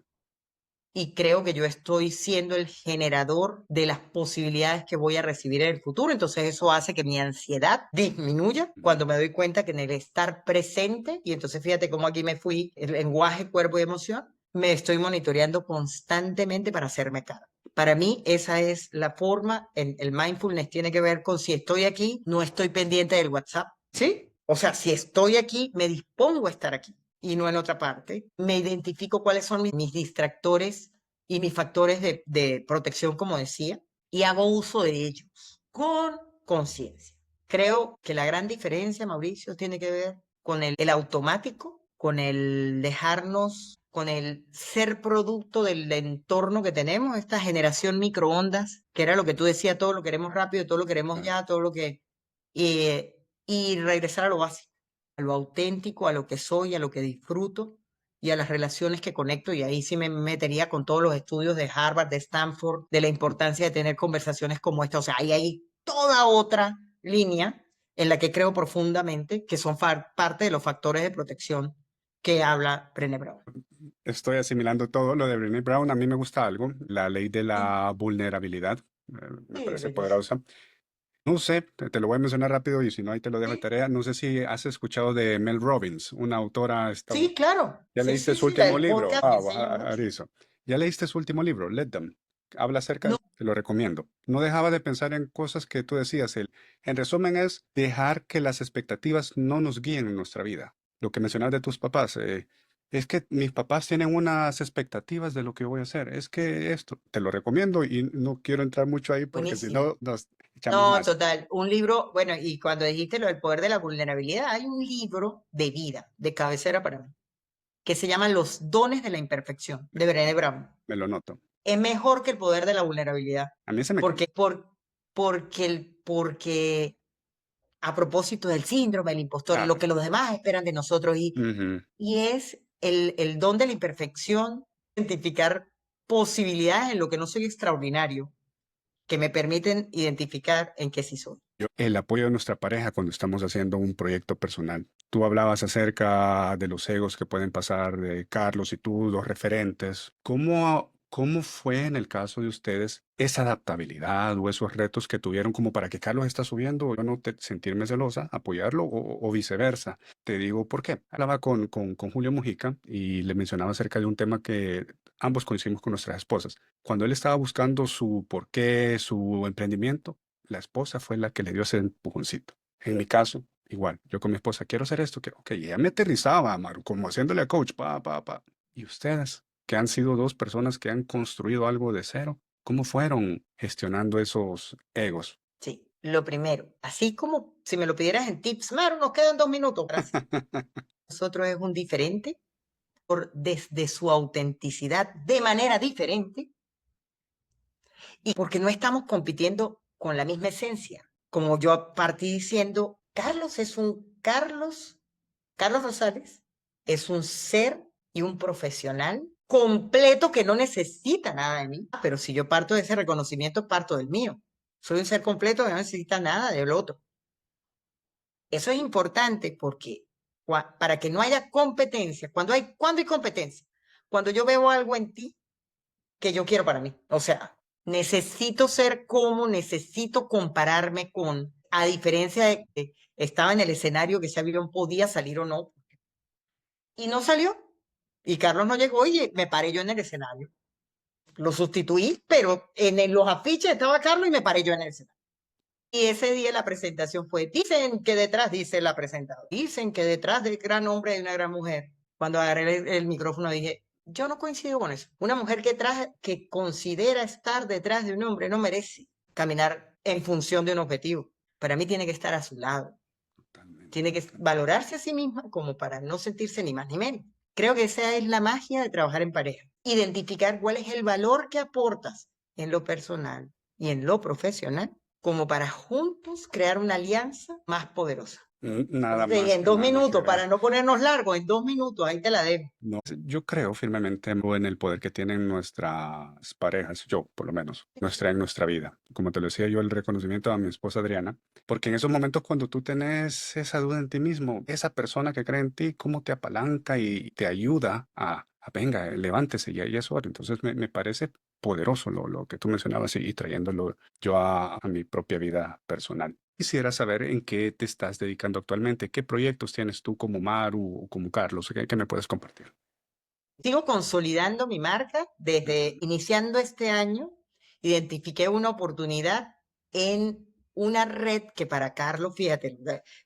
y creo que yo estoy siendo el generador de las posibilidades que voy a recibir en el futuro. Entonces eso hace que mi ansiedad disminuya Ujú. cuando me doy cuenta que en el estar presente, y entonces fíjate cómo aquí me fui, el lenguaje, cuerpo y emoción, me estoy monitoreando constantemente para hacerme cargo. Para mí esa es la forma, el mindfulness tiene que ver con si estoy aquí, no estoy pendiente del WhatsApp, ¿sí? O sea, si estoy aquí, me dispongo a estar aquí y no en otra parte. Me identifico cuáles son mis distractores y mis factores de protección, como decía, y hago uso de ellos con conciencia. Creo que la gran diferencia, Mauricio, tiene que ver con el automático, con el dejarnos, con el ser producto del entorno que tenemos, esta generación microondas, que era lo que tú decías, todo lo queremos rápido, todo lo queremos Claro. ya, todo lo que... y regresar a lo básico, a lo auténtico, a lo que soy, a lo que disfruto y a las relaciones que conecto. Y ahí sí me metería con todos los estudios de Harvard, de Stanford, de la importancia de tener conversaciones como esta. O sea, ahí hay toda otra línea en la que creo profundamente que son parte de los factores de protección que habla Brené Brown. Estoy asimilando todo lo de Brené Brown. A mí me gusta algo, la ley de Sí, la vulnerabilidad. Me sí, parece belleza. poderosa. No sé, te lo voy a mencionar rápido y si no, ahí te lo dejo de Sí, tarea. No sé si has escuchado de Mel Robbins, una autora sí, estadounidense. claro. ¿Ya Sí, leíste sí, su sí, la último del libro? podcast me enseña mucho. Arizo. ¿Ya leíste su último libro? Let Them. Habla acerca No, de, te lo recomiendo. No dejaba de pensar en cosas que tú decías. En resumen es dejar que las expectativas no nos guíen en nuestra vida. Lo que mencionas de tus papás. Es que mis papás tienen unas expectativas de lo que voy a hacer. Es que esto, te lo recomiendo y no quiero entrar mucho ahí porque si buenísimo. no nos echamos No, más. total. Un libro, bueno, y cuando dijiste lo del poder de la vulnerabilidad, hay un libro de vida, de cabecera para mí, que se llama Los dones de la imperfección, de Brené Brown. Me lo noto. Es mejor que el poder de la vulnerabilidad, A mí se me... porque, porque a propósito del síndrome del impostor, Ah, lo que los demás esperan de nosotros, ujú. y es el don de la imperfección, identificar posibilidades en lo que no soy extraordinario, que me permiten identificar en qué sí soy. El apoyo de nuestra pareja cuando estamos haciendo un proyecto personal. Tú hablabas acerca de los egos que pueden pasar de Carlos y tú, los referentes. ¿Cómo fue en el caso de ustedes esa adaptabilidad o esos retos que tuvieron como para que Carlos está subiendo, yo no sentirme celosa, apoyarlo o viceversa? Te digo por qué. Hablaba con Julio Mujica y le mencionaba acerca de un tema que ambos coincidimos con nuestras esposas. Cuando él estaba buscando su porqué, su emprendimiento, la esposa fue la que le dio ese empujoncito. En mi caso, igual, yo con mi esposa, quiero hacer esto, que, ok, ella me aterrizaba, Maru, como haciéndole a coach, pa, pa, pa. Y ustedes, que han sido dos personas que han construido algo de cero, ¿cómo fueron gestionando esos egos? Sí, lo primero, así como si me lo pidieras en tips, Maru, nos quedan 2 minutos, gracias. Nosotros es un diferente desde su autenticidad de manera diferente y porque no estamos compitiendo con la misma esencia. Como yo partí diciendo, Carlos Rosales es un ser y un profesional completo que no necesita nada de mí. Pero si yo parto de ese reconocimiento, parto del mío. Soy un ser completo que no necesita nada del otro. Eso es importante porque para que no haya competencia, ¿cuándo hay competencia? Cuando yo veo algo en ti que yo quiero para mí. O sea, necesito ser como, necesito compararme con, a diferencia de que estaba en el escenario que ese avión podía salir o no, y no salió. Y Carlos no llegó y me paré yo en el escenario. Lo sustituí, pero los afiches estaba Carlos y me paré yo en el escenario. Y ese día la presentación fue, dicen que detrás, dice la presentadora, dicen que detrás del gran hombre hay una gran mujer. Cuando agarré el micrófono dije, yo no coincido con eso. Una mujer que considera estar detrás de un hombre no merece caminar en función de un objetivo. Para mí tiene que estar a su lado. Tiene Totalmente. que valorarse a sí misma como para no sentirse ni más ni menos. Creo que esa es la magia de trabajar en pareja. Identificar cuál es el valor que aportas en lo personal y en lo profesional como para juntos crear una alianza más poderosa. Nada Entonces, más en que dos nada que minutos, ver. para no ponernos largos, en 2 minutos, ahí te la dejo. No, yo creo firmemente en el poder que tienen nuestras parejas, yo por lo menos, en nuestra vida. Como te lo decía yo, el reconocimiento a mi esposa Adriana, porque en esos momentos cuando tú tenés esa duda en ti mismo, esa persona que cree en ti, cómo te apalanca y te ayuda venga, levántese y ahí es hora. Entonces me parece poderoso lo que tú mencionabas y trayéndolo yo a mi propia vida personal. Quisiera saber en qué te estás dedicando actualmente, qué proyectos tienes tú como Maru o como Carlos, qué me puedes compartir. Sigo consolidando mi marca desde iniciando este año. Identifiqué una oportunidad en una red que para Carlos, fíjate,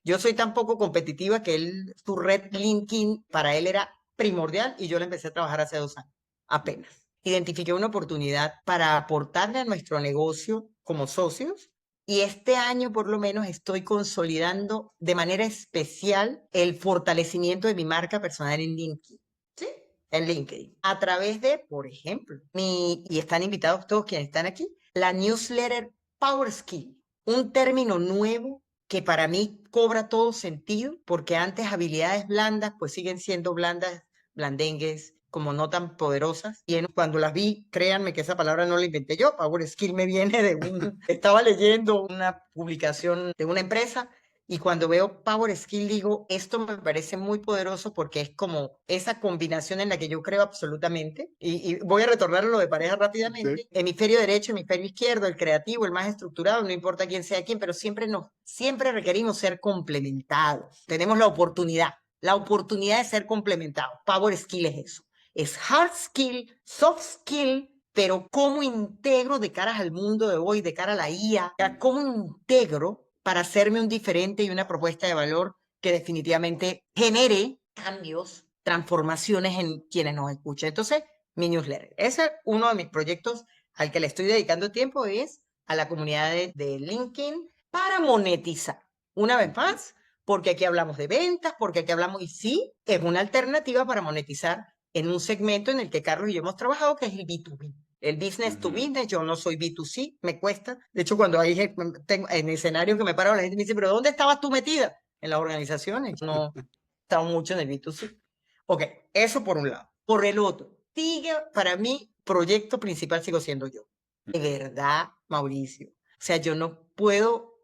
yo soy tan poco competitiva que su red LinkedIn para él era primordial y yo la empecé a trabajar hace 2 años, apenas. Identifiqué una oportunidad para aportarle a nuestro negocio como socios y este año por lo menos estoy consolidando de manera especial el fortalecimiento de mi marca personal en LinkedIn. ¿Sí? En LinkedIn, a través de, por ejemplo, y están invitados todos quienes están aquí, la newsletter Power Skill, un término nuevo que para mí cobra todo sentido, porque antes habilidades blandas pues siguen siendo blandas, blandengues, como no tan poderosas. Y cuando las vi, créanme que esa palabra no la inventé yo, Power Skill me viene estaba leyendo una publicación de una empresa y cuando veo Power Skill digo, esto me parece muy poderoso porque es como esa combinación en la que yo creo absolutamente. Y voy a retornar a lo de pareja Sí. rápidamente. Hemisferio derecho, hemisferio izquierdo, el creativo, el más estructurado, no importa quién sea quién, pero siempre requerimos ser complementados. Tenemos la oportunidad de ser complementados. Power Skill es eso. Es hard skill, soft skill, pero cómo integro de cara al mundo de hoy, de cara a la IA, cómo integro para hacerme un diferente y una propuesta de valor que definitivamente genere cambios, transformaciones en quienes nos escuchan. Entonces, mi newsletter. Ese es uno de mis proyectos al que le estoy dedicando tiempo, es a la comunidad de LinkedIn para monetizar. Una vez Ujú. más, porque aquí hablamos de ventas, porque aquí hablamos, y sí, es una alternativa para monetizar en un segmento en el que Carlos y yo hemos trabajado, que es el B2B. El business to Ujú. business, yo no soy B2C, me cuesta. De hecho, cuando hay en escenarios que me paro, la gente me dice, pero ¿dónde estabas tú metida? En las organizaciones. No he estado mucho en el B2C. Ok, eso por un lado. Por el otro, sigue, para mí, proyecto principal sigo siendo yo. De verdad, Mauricio. O sea, yo no puedo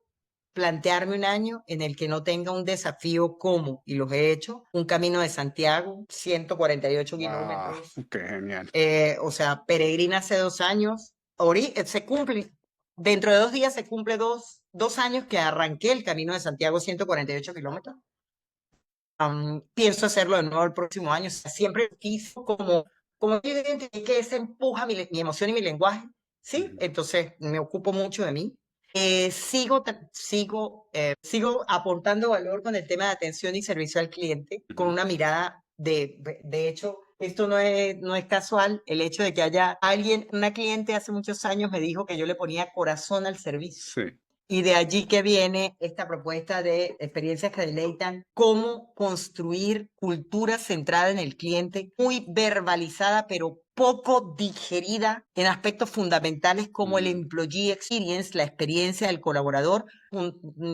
plantearme un año en el que no tenga un desafío como, y los he hecho, un Camino de Santiago, 148 Wow, kilómetros, qué genial. o sea, peregrina hace 2 años, se cumple, dentro de 2 días se cumple dos años que arranqué el Camino de Santiago, 148 kilómetros. Pienso hacerlo de nuevo el próximo año. O sea, siempre quise como yo identifiqué que ese empuja mi emoción y mi lenguaje, ¿sí? Ujú, Entonces me ocupo mucho de mí. Sigo aportando valor con el tema de atención y servicio al cliente, con ujú. una mirada de hecho, esto no es casual, el hecho de que haya alguien, una cliente hace muchos años me dijo que yo le ponía corazón al servicio. Sí, Y de allí que viene esta propuesta de experiencias que deleitan, cómo construir cultura centrada en el cliente, muy verbalizada, pero poco digerida en aspectos fundamentales como el mm, employee experience, la experiencia del colaborador.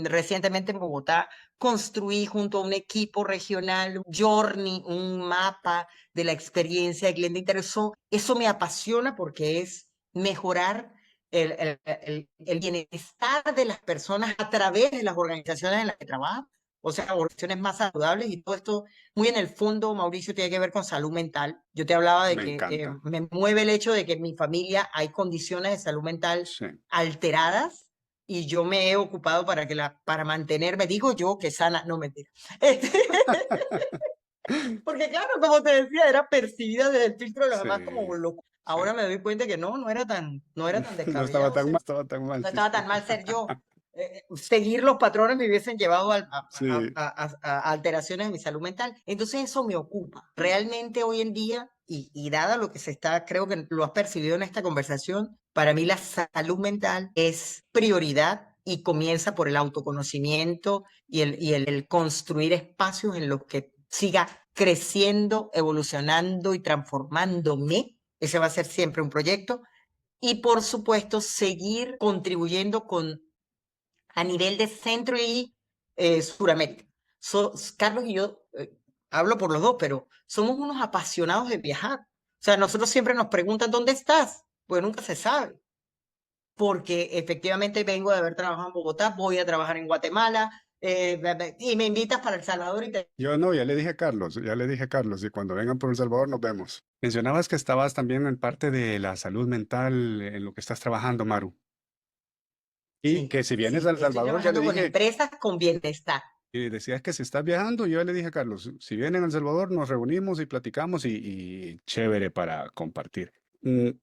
Recientemente en Bogotá construí junto a un equipo regional un journey, un mapa de la experiencia del cliente. Eso me apasiona porque es mejorar el bienestar de las personas a través de las organizaciones en las que trabajan, o sea, organizaciones más saludables y todo esto, muy en el fondo, Mauricio, tiene que ver con salud mental. Yo te hablaba de me que encanta. me mueve el hecho de que en mi familia hay condiciones de salud mental Sí. alteradas y yo me he ocupado para mantenerme, digo yo que sana, no mentira. Este, porque claro, como te decía, era percibida desde el filtro de los Sí, demás como loco. sí. Ahora me doy cuenta que no era tan No estaba descabellado tan mal, ser, estaba tan mal, no sí, estaba sí. tan mal ser yo. Seguir los patrones me hubiesen llevado Sí, a alteraciones de mi salud mental. Entonces eso me ocupa. Realmente hoy en día, y dada lo que creo que lo has percibido en esta conversación, para mí la salud mental es prioridad y comienza por el autoconocimiento y el construir espacios en los que siga creciendo, evolucionando y transformándome. Ese va a ser siempre un proyecto. Y por supuesto, seguir contribuyendo a nivel de Centro y Suramérica. Carlos y yo, hablo por los dos, pero somos unos apasionados de viajar. O sea, nosotros siempre nos preguntan, ¿dónde estás? Pues nunca se sabe, porque efectivamente vengo de haber trabajado en Bogotá, voy a trabajar en Guatemala, y me invitas para El Salvador y te... yo no, ya le dije a Carlos, y cuando vengan por El Salvador nos vemos. Mencionabas que estabas también en parte de la salud mental en lo que estás trabajando, Maru. Y Sí, que si vienes a sí, El estoy Salvador, ya le trabajando con dije, empresas con bienestar. y decías que si estás viajando, yo ya le dije a Carlos, si vienen a El Salvador, nos reunimos y platicamos y chévere para compartir.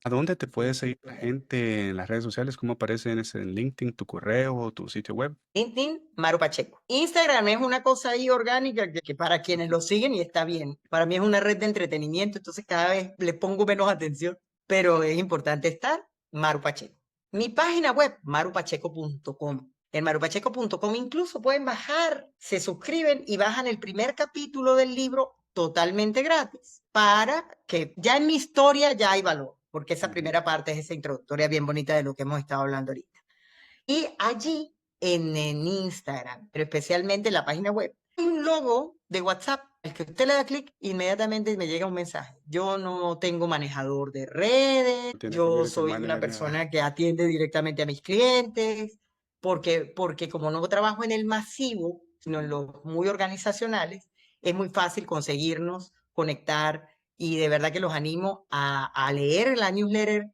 ¿A dónde te puede Sí. seguir la gente en las redes sociales? ¿Cómo aparece en LinkedIn, tu correo o tu sitio web? LinkedIn, Maru Pacheco. Instagram es una cosa ahí orgánica que para quienes lo siguen y está bien. Para mí es una red de entretenimiento, entonces cada vez le pongo menos atención, pero es importante estar, Maru Pacheco. Mi página web, marupacheco.com. En marupacheco.com incluso pueden bajar, se suscriben y bajan el primer capítulo del libro totalmente gratis, para que ya en mi historia ya hay valor, porque esa Ujú. primera parte es esa introductoria bien bonita de lo que hemos estado hablando ahorita. Y allí en Instagram, pero especialmente en la página web, hay un logo de WhatsApp al que usted le da clic, inmediatamente me llega un mensaje. Yo no tengo manejador de redes, Tiene yo community soy una manager. persona que atiende directamente a mis clientes, porque como no trabajo en el masivo, sino en los muy organizacionales, es muy fácil conseguirnos, conectar, y de verdad que los animo a leer la newsletter,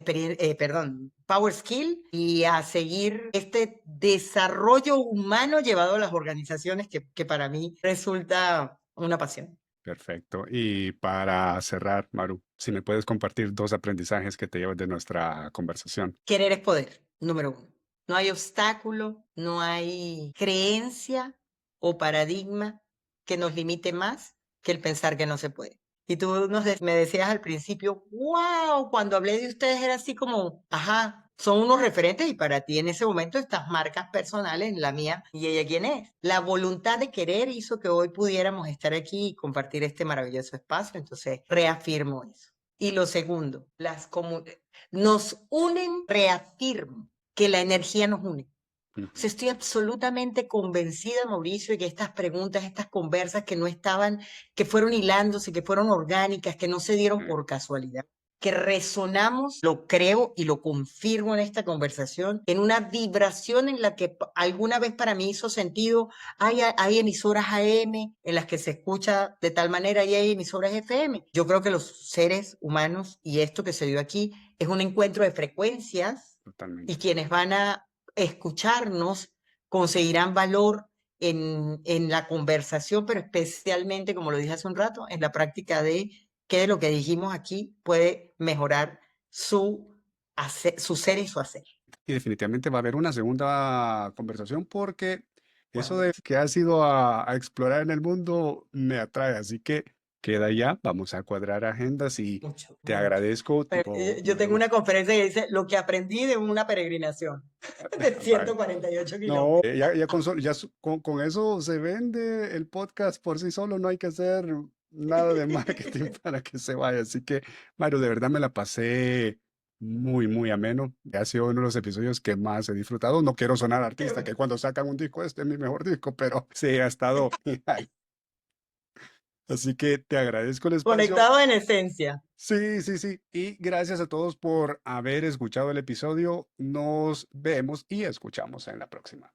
perdón, Power Skill, y a seguir este desarrollo humano llevado a las organizaciones que para mí resulta una pasión. Perfecto. Y para cerrar, Maru, si me puedes compartir dos aprendizajes que te llevas de nuestra conversación. Querer es poder, número uno. No hay obstáculo, no hay creencia o paradigma que nos limite más que el pensar que no se puede. Y tú me decías al principio, wow, cuando hablé de ustedes era así como, ajá, son unos referentes y para ti en ese momento estas marcas personales, la mía y ella quién es. La voluntad de querer hizo que hoy pudiéramos estar aquí y compartir este maravilloso espacio, entonces reafirmo eso. Y lo segundo, nos unen, reafirmo que la energía nos une. O Ujú. sea, estoy absolutamente convencida, Mauricio, de que estas preguntas, estas conversas que no estaban, que fueron hilándose, que fueron orgánicas, que no se dieron por casualidad, que resonamos, lo creo y lo confirmo en esta conversación, en una vibración en la que alguna vez para mí hizo sentido. Hay emisoras AM en las que se escucha de tal manera y hay emisoras FM. Yo creo que los seres humanos y esto que se dio aquí es un encuentro de frecuencias y Totalmente. quienes van a escucharnos conseguirán valor en la conversación, pero especialmente, como lo dije hace un rato, en la práctica de qué de lo que dijimos aquí puede mejorar su ser y su hacer. Y definitivamente va a haber una segunda conversación porque eso Bueno, de que has ido a explorar en el mundo me atrae, así que queda ya, vamos a cuadrar agendas y mucho, te mucho. agradezco Pero yo tengo una conferencia que dice lo que aprendí de una peregrinación de Vale. 148 No, kilómetros. ya con eso se vende el podcast por sí solo, no hay que hacer nada de marketing para que se vaya. Así que, Mario, de verdad me la pasé muy, muy ameno. Ha sido uno de los episodios que más he disfrutado. No quiero sonar artista, que cuando sacan un disco, este es mi mejor disco, pero sí, ha estado genial. Así que te agradezco el espacio. Conectado en esencia. Sí, sí, sí. Y gracias a todos por haber escuchado el episodio. Nos vemos y escuchamos en la próxima.